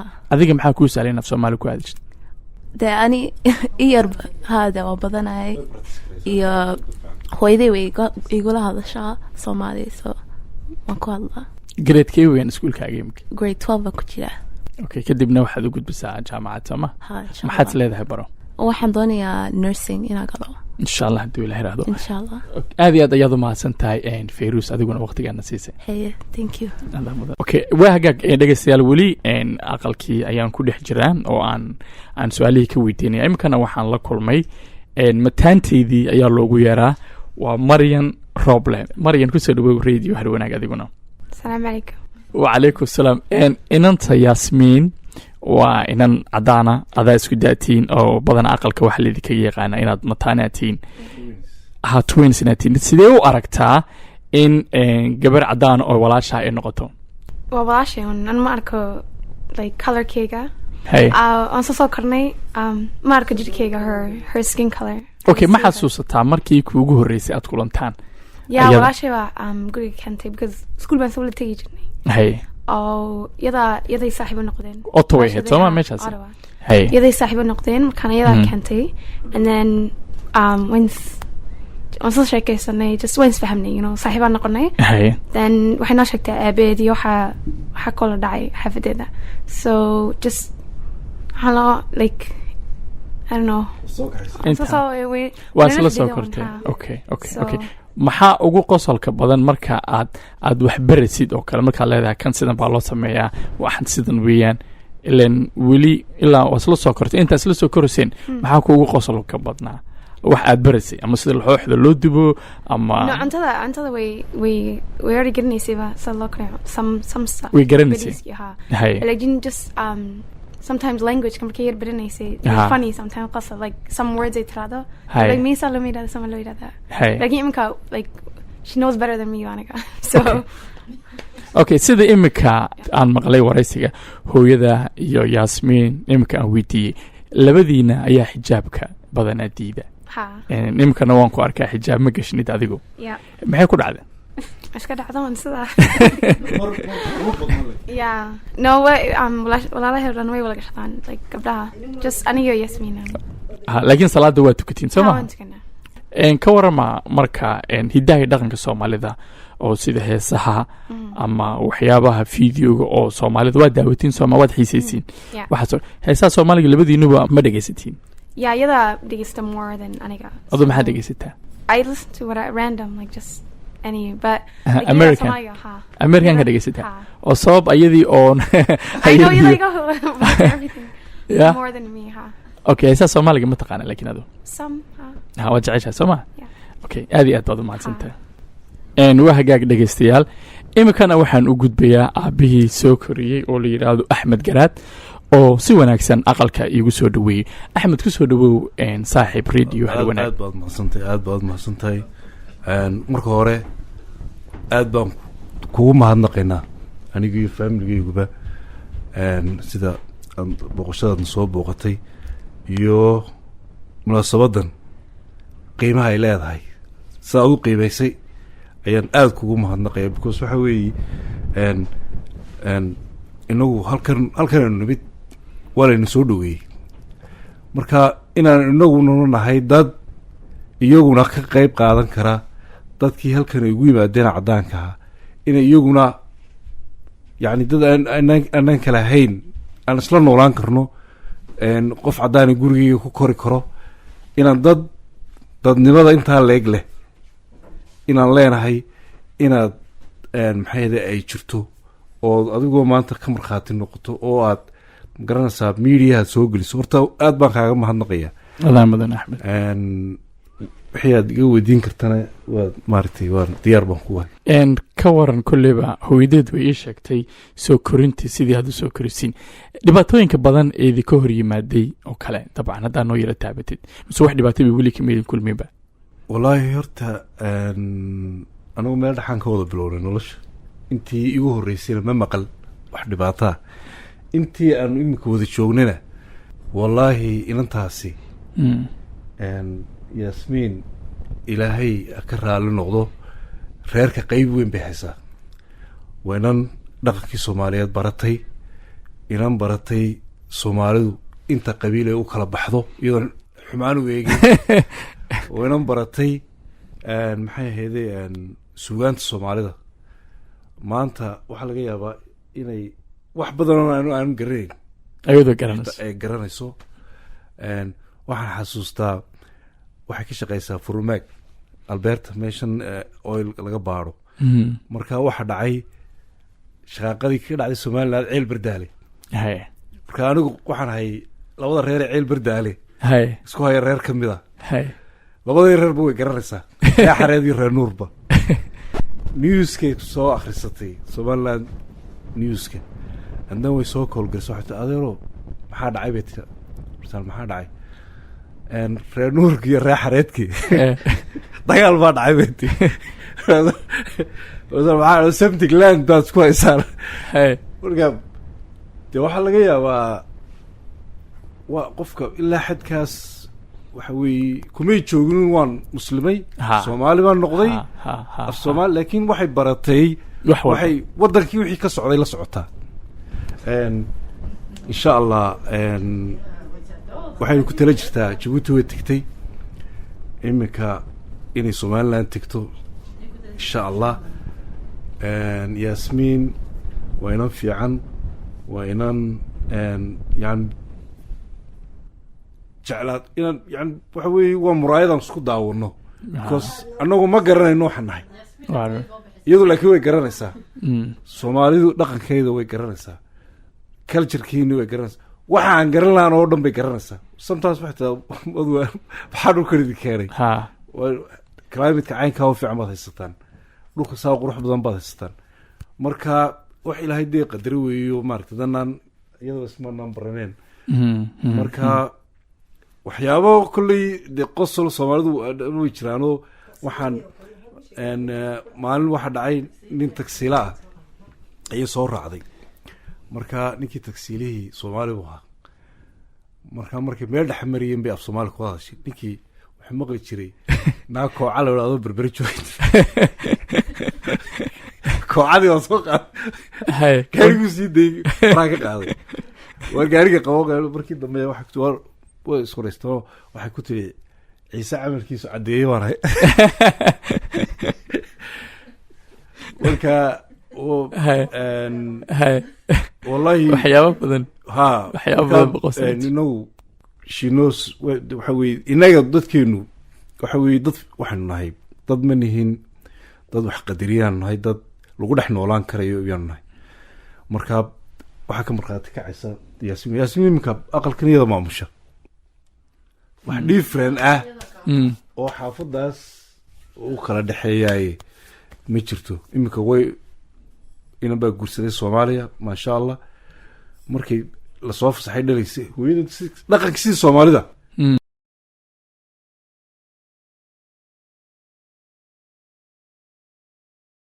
adiga maxaa kuu sahlan inaad Soomaali ku hadashid de ani iyar hada waa badanay iyo hooyaday way igula hadashaa Soomaali so waan ku hadlaa grade kee weyn iskuulkaaga imika grade 12 ku jira okay kadibna waxaad u gudbisaa jaamacad sama maxaad leedahay baro waxaan doonayaa nursing inaan galo insha Allah hadii Ilaahay raado insha Allah aad iyo aad ayaad u mahadsantahay Fairuz adiguna waqtigaana siisay hey thank you okay waagaag dhageystayaal wali aqalkii ayaan ku dhex jiraa oo aan su'aalaha ka weydiinay imkana waxaan la kulmay mataanteedii ayaa loogu yeeraa waa Maryan Roble Maryan ku soo dhawow radio har wanaag adiguna السلام عليكم وعليكم السلام inanta Yasmin waa inan cadaana adaa isku daatiin oo badan aqalka wax leedii ka yaqaana inaad mataanaatiin twins inatiin sidee u aragtaa in gabar cadaan oo walaasha ay noqoto walaasha aan ma arko like color kega hey aan soo karnay ma arko jirkeyga her skin color okay ma xasuusataa markii kuugu horeysay aad kulantaan yeah walaasha waa guriga kantay because school baan soo la tagi jirnay hey oo yaday saaxiibo noqdeen Ottawa head soma meeshaas hey yaday saaxiibo noqdeen markaan yadaa kantay and then once soo sheekaysanay just once fahamnay you know saaxiibaan noqonay hey then waxay noo sheegtay aabeedii waxa kala dhacay xafadeeda so just hello like I don't know waa isla soo kortay okay maxaa ugu qosolka badan marka aad wax barasid oo kale marka leedahay kan sidan baa loo sameeyaa waxan sidan weeyaan ilaan weli ilaa wasla soo kortay inta isla soo koroseen maxaa kuugu qosolka badnaa wax aad barasay ama sida looxda loo dubo ama no antada way already garanaysa sida loo kariyo some stuff way garanaysa hay like you just sometimes language can be baranaysa funny sometimes qasa like some words ay tirado like me salomida sama loo yiraahdaa like imka like she knows better than me aniga so okay sida imka aan maqlay waraysiga hooyada iyo Yasmin imka aan weydiiyay labadiina ayaa xijaabka badanaa diida imkana waan ku arkaa xijaab ma gashnid adigu maxay ku dhacday iska dhacdan sida yeah no way walaalahay ran way wala gashadaan like gabdhaha just aniga Yasmin laakiin salaada waa tukatiin soo ma ka warama marka hidaha dhaqanka Soomaalida oo sida heesaha ama waxyaabaha fiidiyoga oo Soomaalida waa daawatiin Soomaaliyeed xiisaysiin waxa heesaha Soomaaliga labadiinuba ma dhageysatiin yada dhageysta more than aniga adu maxaa dhageysataa I listen to what random like just any but like American ka dhageysataa oo sabab ayadii oo I know you like everything more than me okay heesaha Soomaaliga ma taqaan laakiin adu some waa jeceshahay Soomaa okay aad iyo aad baad u mahadsantahay waa hagaag dhageystayaal imikana waxaan u gudbayaa aabihii soo koriyay oo la yiraahdo Axmed Garaad oo si wanaagsan aqalka igu soo dhaweeyay Axmed ku soo dhawow saaxiib radio hal wanaag aad baad mahadsantahay marka hore aad baan kugu mahadnaqaynaa aniga iyo family-gayguba sida boqoshadaadna soo booqatay iyo munaasabadan qiimaha ay leedahay sidaa u qiimaysay ayaan aad kugu mahadnaqaya because waxa weeye inagu halkan nimid waa layna soo dhaweeyey marka inaan inaguna nahay dad iyaguna ka qayb qaadan kara dadkii halkan ay ugu yimaadeen caddaankaha inay iyaguna yacni dad aanan kala hayn aan isla noolaan karno qof caddaana gurigeyga ku kori karo inaan dadnimada intaa leeg leh inaan leenahay inaad maxayde ay jirto oo adigoo maanta ka markhaati noqoto oo aad magaranaysaa mediaha soo geliso horta aad baan kaaga mahadnaqaya madan Axmed wixii aad iga weydiin kartana waa maaragtay waan diyaar baan ku wahay ka waran kolleyba hooyadeed way ii sheegtay soo korintii sidii aad u soo korisiin dhibaatooyinka badan eedi ka hor yimaaday oo kale dabcan haddaa noo yara taabatid mise wax dhibaato bay weli kama idin kulminba wallaahi horta anigu meel dhaxaan ka wada bilownay nolosha intii igu horreysayna ma maqal wax dhibaataa intii aanu iminka wada joognana wallaahi inantaasi Yasmin ilaahay ka raali noqdo reerka qayb weyn bay haysaa waynan dhaqankii Soomaaliyeed baratay inan baratay soomaalidu inta qabiil ay u kala baxdo iyadoon xumaan u eegin oo inan baratay maxay ahayday suugaanta soomaalida maanta waxaa laga yaabaa inay wax badan aan garanayn ayadoo garanayso ay garanayso waxaan xasuustaa waxay ka shaqeysaa furmaag alberta meeshan oil laga baaro marka waxaa dhacay shaqaaqadii ka dhacday somaliland ceel bardaale marka anigu waxaan ahay labada reer ee ceel bardaale isku haya reer ka mid a labadii reerba way garanaysaa reer xareed iyo reer nuurba newskay soo akhrisatay somaliland newska haddana way soo koolgalisay waxay tii adeero maxaa dhacay bay tii maxaa dhacay reer nuurki iyo reer xareedkii dagaal baa dhacay bay tii something land baad isku haysaan marka dee waxaa laga yaabaa waa qofka ilaa xadkaas waxa weeye kumay joogin waan muslimay soomaali baan noqday af soomaali laakiin waxay baratay waxay wadankii wixii ka socday la socotaa insha allah waxaynu ku tala jirtaa jabuuti way tegtay iminka inay somaliland tegto insha allah yaasmiin waa inan fiican waa inan yani jeclaad inaan yani waxa weeye waa muraayadaan isku daawano because annagu ma garanayno waxaan nahay iyadu laakiin way garanaysaa soomaalidu dhaqankeeda way garanaysaa culturekiini way garanaysaa waxa aan garan lahaan oo dhan bay garanaysaa sometimes waxay taa maxaa dhulkan idin keenay climateka caynkaa u fiican baad haysataan dhulka saa qurux badan baad haysataan marka wax ilaahay dee qadari weeyo maaragta danaan iyadoo ismanaan baraneen marka waxyaabo kolley dee qosol soomaalidu way jiraanoo waxaan maalin waxaa dhacay nin tagsiila ah ayay soo raacday marka ninkii tagsiilihii soomaali buu ahaa marka markay meel dhex mariyeen bay af soomaali ku hadashay ninkii wuxuu maqli jiray naa kooca la idhahdo berberi joogta koocadii waa soo qaaday gaariguu sii dayay faraa ka qaaday waa gaariga qabo markii dambe way ishoreystao waxay ku tiri ciise camalkiisu caddeeyey baan ahay marka wallahi waxyaaba badan inagu shinos waxa weye inaga dadkeenu waxa weye dad waxaanu nahay dad ma nihin dad wax qadariyaan nahay dad lagu dhex noolaan karayo yaanu nahay marka waxaa ka markhaati kacaysa yaasmiin iminka aqalkan iyada maamusha wax different ah oo xaafadaas u kala dhexeeyaaye ma jirto iminka way inan baa guursaday soomaaliya maasha allah markay lasoo fasaxay dhalaysay hooyada dhaqanka sidii soomaalida